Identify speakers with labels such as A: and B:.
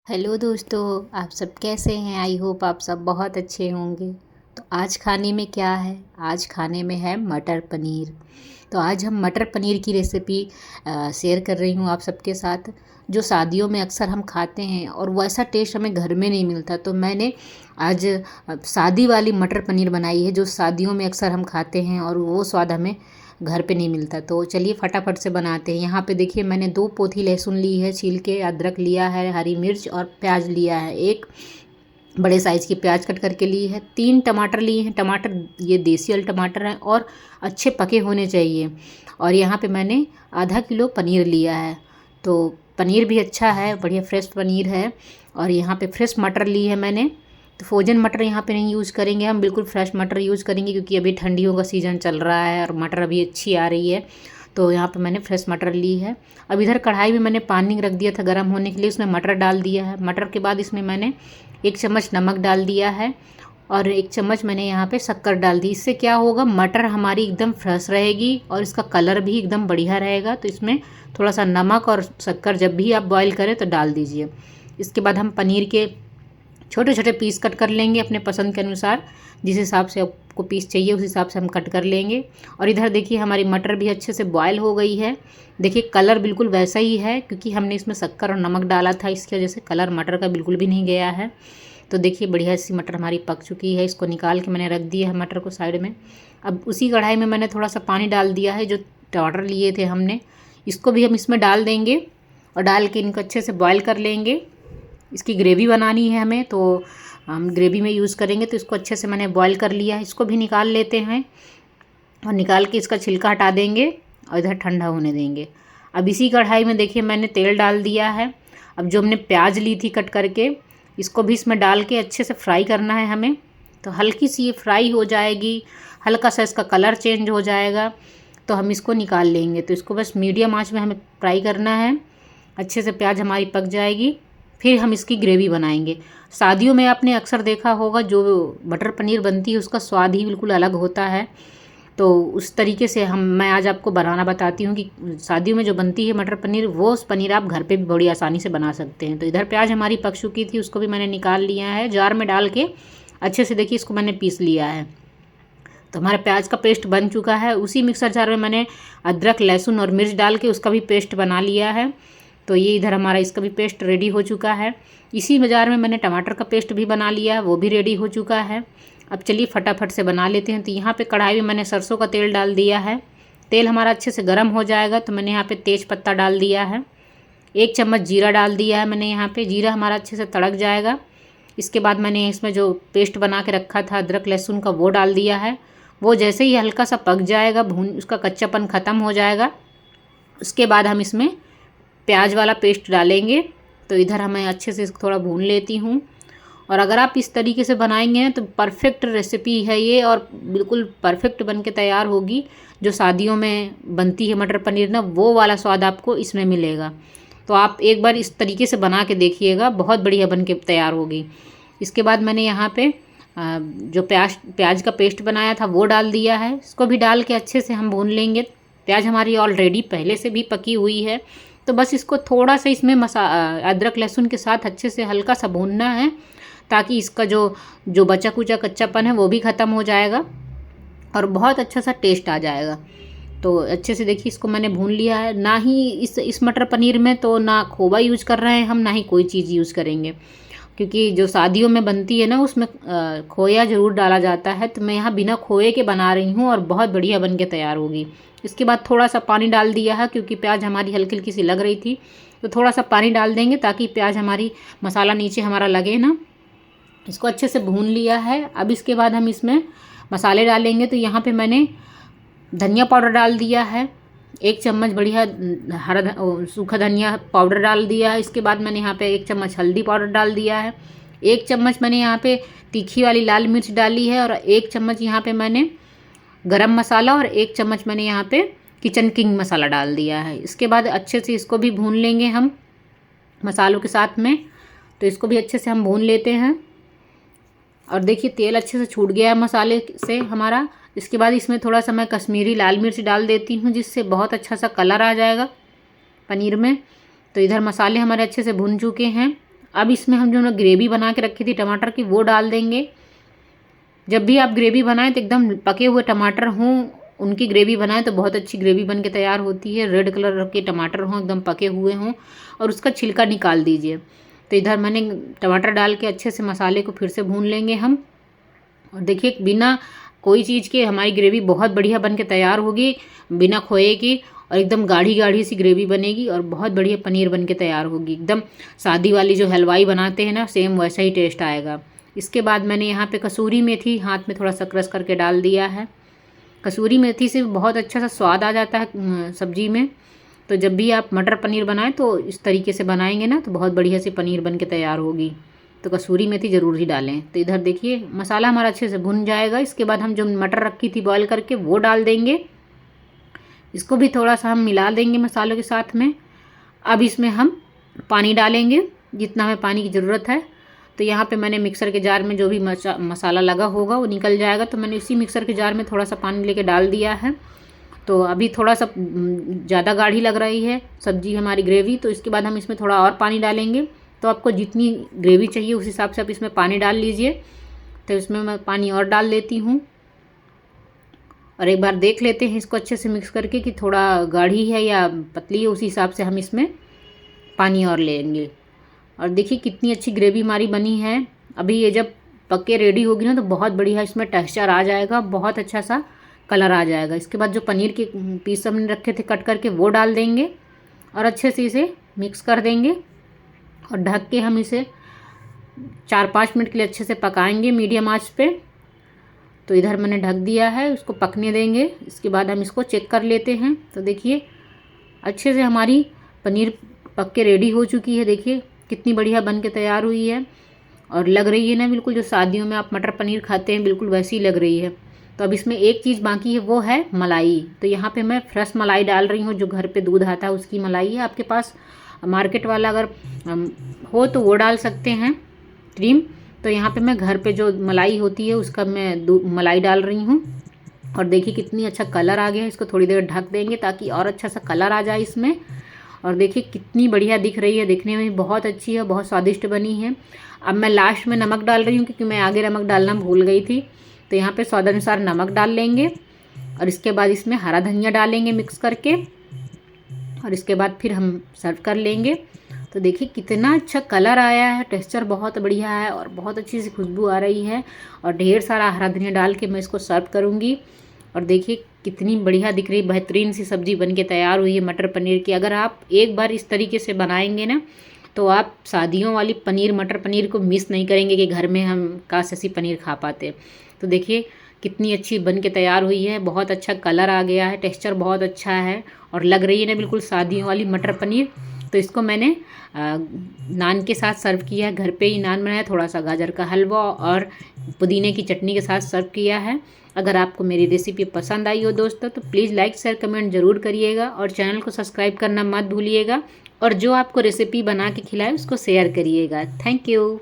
A: Hello दोस्तों, आप सब कैसे हैं। आई होप आप सब बहुत अच्छे होंगे। तो आज खाने में क्या है? आज खाने में है मटर पनीर। तो आज हम मटर पनीर की रेसिपी शेयर कर रही हूँ आप सबके साथ, जो शादियों में अक्सर हम खाते हैं और वैसा टेस्ट हमें घर में नहीं मिलता। तो मैंने आज शादी वाली मटर पनीर बनाई है, जो शादियों में अक्सर हम खाते हैं और वो स्वाद हमें घर पे नहीं मिलता। तो चलिए फटाफट से बनाते हैं। यहाँ पे देखिए, मैंने 2 पोथी लहसुन ली है छील के, अदरक लिया है, हरी मिर्च और प्याज लिया है। एक बड़े साइज़ की प्याज कट करके ली है। 3 टमाटर लिए हैं। टमाटर ये देसी वाले टमाटर हैं और अच्छे पके होने चाहिए। और यहाँ पे मैंने आधा किलो पनीर लिया है। तो पनीर भी अच्छा है, बढ़िया फ्रेश पनीर है। और यहाँ पे फ्रेश मटर ली है मैंने। तो फ्रोजन मटर यहाँ पे नहीं यूज़ करेंगे, हम बिल्कुल फ्रेश मटर यूज़ करेंगे, क्योंकि अभी ठंडियों का सीज़न चल रहा है और मटर अभी अच्छी आ रही है। तो यहाँ पे मैंने फ्रेश मटर ली है। अब इधर कढ़ाई में मैंने पानी रख दिया था गर्म होने के लिए, उसमें मटर डाल दिया है। मटर के बाद इसमें मैंने 1 चम्मच नमक डाल दिया है और 1 चम्मच मैंने यहाँ पे शक्कर डाल दी। इससे क्या होगा, मटर हमारी एकदम फ्रेश रहेगी और इसका कलर भी एकदम बढ़िया रहेगा। तो इसमें थोड़ा सा नमक और शक्कर जब भी आप बॉईल करें तो डाल दीजिए। इसके बाद हम पनीर के छोटे छोटे पीस कट कर लेंगे अपने पसंद के अनुसार। जिस हिसाब से आपको पीस चाहिए उस हिसाब से हम कट कर लेंगे। और इधर देखिए, हमारी मटर भी अच्छे से बॉयल हो गई है। देखिए कलर बिल्कुल वैसा ही है, क्योंकि हमने इसमें शक्कर और नमक डाला था, इसकी वजह से कलर मटर का बिल्कुल भी नहीं गया है। तो देखिए बढ़िया सी मटर हमारी पक चुकी है। इसको निकाल के मैंने रख दिया है मटर को साइड में। अब उसी कढ़ाई में मैंने थोड़ा सा पानी डाल दिया है, जो टमाटर लिए थे हमने, इसको भी हम इसमें डाल देंगे और डाल के इनको अच्छे से बॉयल कर लेंगे। इसकी ग्रेवी बनानी है हमें, तो हम ग्रेवी में यूज़ करेंगे। तो इसको अच्छे से मैंने बॉईल कर लिया है। इसको भी निकाल लेते हैं और निकाल के इसका छिलका हटा देंगे और इधर ठंडा होने देंगे। अब इसी कढ़ाई में देखिए मैंने तेल डाल दिया है। अब जो हमने प्याज ली थी कट करके, इसको भी इसमें डाल के अच्छे से फ्राई करना है हमें। तो हल्की सी ये फ्राई हो जाएगी, हल्का सा इसका कलर चेंज हो जाएगा तो हम इसको निकाल लेंगे। तो इसको बस मीडियम आंच में हमें फ्राई करना है। अच्छे से प्याज हमारी पक जाएगी, फिर हम इसकी ग्रेवी बनाएंगे। शादियों में आपने अक्सर देखा होगा, जो मटर पनीर बनती है उसका स्वाद ही बिल्कुल अलग होता है। तो उस तरीके से मैं आज आपको बनाना बताती हूँ कि शादियों में जो बनती है मटर पनीर, वो उस पनीर आप घर पे भी बड़ी आसानी से बना सकते हैं। तो इधर प्याज हमारी पक चुकी थी, उसको भी मैंने निकाल लिया है जार में डाल के। अच्छे से देखिए इसको मैंने पीस लिया है। तो हमारा प्याज का पेस्ट बन चुका है। उसी मिक्सर जार में मैंने अदरक, लहसुन और मिर्च डाल के उसका भी पेस्ट बना लिया है। तो ये इधर हमारा इसका भी पेस्ट रेडी हो चुका है। इसी जार में मैंने टमाटर का पेस्ट भी बना लिया है, वो भी रेडी हो चुका है। अब चलिए फटाफट से बना लेते हैं। तो यहाँ पे कढ़ाई में मैंने सरसों का तेल डाल दिया है। तेल हमारा अच्छे से गर्म हो जाएगा तो मैंने यहाँ पे तेज पत्ता डाल दिया है। 1 चम्मच जीरा डाल दिया है मैंने यहाँ पे। जीरा हमारा अच्छे से तड़क जाएगा। इसके बाद मैंने इसमें जो पेस्ट बना के रखा था अदरक लहसुन का, वो डाल दिया है। वो जैसे ही हल्का सा पक जाएगा, भून उसका कच्चापन ख़त्म हो जाएगा, उसके बाद हम इसमें प्याज वाला पेस्ट डालेंगे। तो इधर हमें अच्छे से इसको थोड़ा भून लेती हूँ। और अगर आप इस तरीके से बनाएंगे तो परफेक्ट रेसिपी है ये, और बिल्कुल परफेक्ट बन के तैयार होगी। जो शादियों में बनती है मटर पनीर ना, वो वाला स्वाद आपको इसमें मिलेगा। तो आप एक बार इस तरीके से बना के देखिएगा, बहुत बढ़िया बन के तैयार होगी। इसके बाद मैंने यहाँ पे जो प्याज का पेस्ट बनाया था वो डाल दिया है। इसको भी डाल के अच्छे से हम भून लेंगे। प्याज हमारी ऑलरेडी पहले से भी पकी हुई है, तो बस इसको थोड़ा सा इसमें अदरक लहसुन के साथ अच्छे से हल्का सा भूनना है, ताकि इसका जो बचा कुचा कच्चापन है वो भी ख़त्म हो जाएगा और बहुत अच्छा सा टेस्ट आ जाएगा। तो अच्छे से देखिए इसको मैंने भून लिया है। ना ही इस मटर पनीर में तो ना खोवा यूज़ कर रहे हैं हम, ना ही कोई चीज़ यूज़ करेंगे, क्योंकि जो शादियों में बनती है ना उसमें खोया ज़रूर डाला जाता है। तो मैं यहाँ बिना खोए के बना रही हूँ और बहुत बढ़िया बन के तैयार होगी। इसके बाद थोड़ा सा पानी डाल दिया है, क्योंकि प्याज हमारी हल्की हल्की सी लग रही थी। तो थोड़ा सा पानी डाल देंगे ताकि प्याज हमारी मसाला नीचे हमारा लगे ना। इसको अच्छे से भून लिया है। अब इसके बाद हम इसमें मसाले डालेंगे। तो यहाँ पे मैंने धनिया पाउडर डाल दिया है, 1 चम्मच बढ़िया सूखा धनिया पाउडर डाल दिया है। इसके बाद मैंने यहाँ पे 1 चम्मच हल्दी पाउडर डाल दिया है। 1 चम्मच मैंने यहाँ पे तीखी वाली लाल मिर्च डाली है और 1 चम्मच यहाँ पे मैंने गरम मसाला और 1 चम्मच मैंने यहाँ पे किचन किंग मसाला डाल दिया है। इसके बाद अच्छे से इसको भी भून लेंगे हम मसालों के साथ में। तो इसको भी अच्छे से हम भून लेते हैं। और देखिए तेल अच्छे से छूट गया है मसाले से हमारा। इसके बाद इसमें थोड़ा सा मैं कश्मीरी लाल मिर्च डाल देती हूँ, जिससे बहुत अच्छा सा कलर आ जाएगा पनीर में। तो इधर मसाले हमारे अच्छे से भून चुके हैं। अब इसमें हम जो ना ग्रेवी बना के रखी थी टमाटर की वो डाल देंगे। जब भी आप ग्रेवी बनाएं तो एकदम पके हुए टमाटर हों, उनकी ग्रेवी बनाएं तो बहुत अच्छी ग्रेवी बन के तैयार होती है। रेड कलर के टमाटर हों, एकदम पके हुए हों, और उसका छिलका निकाल दीजिए। तो इधर मैंने टमाटर डाल के अच्छे से मसाले को फिर से भून लेंगे हम। और देखिए बिना कोई चीज़ के हमारी ग्रेवी बहुत बढ़िया बन के तैयार होगी, बिना खोए की, और एकदम गाढ़ी गाढ़ी सी ग्रेवी बनेगी और बहुत बढ़िया पनीर बन के तैयार होगी। एकदम शादी वाली जो हलवाई बनाते हैं ना, सेम वैसा ही टेस्ट आएगा। इसके बाद मैंने यहाँ पे कसूरी मेथी हाथ में थोड़ा सा क्रश करके डाल दिया है। कसूरी मेथी से बहुत अच्छा सा स्वाद आ जाता है सब्जी में। तो जब भी आप मटर पनीर बनाएं तो इस तरीके से बनाएंगे ना तो बहुत बढ़िया सी पनीर बन के तैयार होगी। तो कसूरी मेथी ज़रूर ही डालें। तो इधर देखिए मसाला हमारा अच्छे से भुन जाएगा। इसके बाद हम जो मटर रखी थी बॉयल करके वो डाल देंगे। इसको भी थोड़ा सा हम मिला देंगे मसालों के साथ में। अब इसमें हम पानी डालेंगे जितना हमें पानी की ज़रूरत है। तो यहाँ पे मैंने मिक्सर के जार में जो भी मसाला लगा होगा वो निकल जाएगा, तो मैंने इसी मिक्सर के जार में थोड़ा सा पानी लेके डाल दिया है। तो अभी थोड़ा सा ज़्यादा गाढ़ी लग रही है सब्जी हमारी ग्रेवी, तो इसके बाद हम इसमें थोड़ा और पानी डालेंगे। तो आपको जितनी ग्रेवी चाहिए उस हिसाब से आप इसमें पानी डाल लीजिए। तो इसमें मैं पानी और डाल देती हूँ और एक बार देख लेते हैं इसको अच्छे से मिक्स करके कि थोड़ा गाढ़ी है या पतली है, उसी हिसाब से हम इसमें पानी और लेंगे। और देखिए कितनी अच्छी ग्रेवी हमारी बनी है। अभी ये जब पक के रेडी होगी ना तो बहुत बढ़िया इसमें टेक्सचर आ जाएगा, बहुत अच्छा सा कलर आ जाएगा। इसके बाद जो पनीर के पीस हमने रखे थे कट करके वो डाल देंगे और अच्छे से इसे मिक्स कर देंगे और ढक के हम इसे 4-5 मिनट के लिए अच्छे से पकाएंगे मीडियम आंच पे। तो इधर मैंने ढक दिया है, उसको पकने देंगे। इसके बाद हम इसको चेक कर लेते हैं। तो देखिए अच्छे से हमारी पनीर पक के रेडी हो चुकी है। देखिए कितनी बढ़िया बन के तैयार हुई है और लग रही है ना बिल्कुल जो शादियों में आप मटर पनीर खाते हैं बिल्कुल वैसी लग रही है। तो अब इसमें एक चीज़ बाकी है वो है मलाई। तो यहाँ पे मैं फ्रेश मलाई डाल रही हूँ, जो घर पे दूध आता है उसकी मलाई है। आपके पास मार्केट वाला अगर हो तो वो डाल सकते हैं क्रीम। तो यहाँ पे मैं घर पे जो मलाई होती है उसका मैं मलाई डाल रही हूँ। और देखिए कितनी अच्छा कलर आ गया है। इसको थोड़ी देर ढक देंगे ताकि और अच्छा सा कलर आ जाए इसमें। और देखिए कितनी बढ़िया दिख रही है, देखने में बहुत अच्छी है, बहुत स्वादिष्ट बनी है। अब मैं लास्ट में नमक डाल रही हूँ क्योंकि मैं आगे नमक डालना भूल गई थी। तो यहाँ पे स्वाद अनुसार नमक डाल लेंगे और इसके बाद इसमें हरा धनिया डालेंगे मिक्स करके और इसके बाद फिर हम सर्व कर लेंगे। तो देखिए कितना अच्छा कलर आया है, टेक्सचर बहुत बढ़िया है और बहुत अच्छी सी खुशबू आ रही है। और ढेर सारा हरा धनिया डाल के मैं इसको सर्व करूँगी। और देखिए कितनी बढ़िया दिख रही, बेहतरीन सी सब्ज़ी बन के तैयार हुई है मटर पनीर की। अगर आप एक बार इस तरीके से बनाएंगे ना तो आप शादियों वाली पनीर मटर पनीर को मिस नहीं करेंगे कि घर में हम काश ऐसी पनीर खा पाते। तो देखिए कितनी अच्छी बन के तैयार हुई है, बहुत अच्छा कलर आ गया है, टेक्सचर बहुत अच्छा है और लग रही है ना बिल्कुल शादियों वाली मटर पनीर। तो इसको मैंने नान के साथ सर्व किया है। घर पे ही नान बनाया, थोड़ा सा गाजर का हलवा और पुदीने की चटनी के साथ सर्व किया है। अगर आपको मेरी रेसिपी पसंद आई हो दोस्तों तो प्लीज़ लाइक शेयर कमेंट ज़रूर करिएगा और चैनल को सब्सक्राइब करना मत भूलिएगा। और जो आपको रेसिपी बना के खिलाए उसको शेयर करिएगा। Thank you.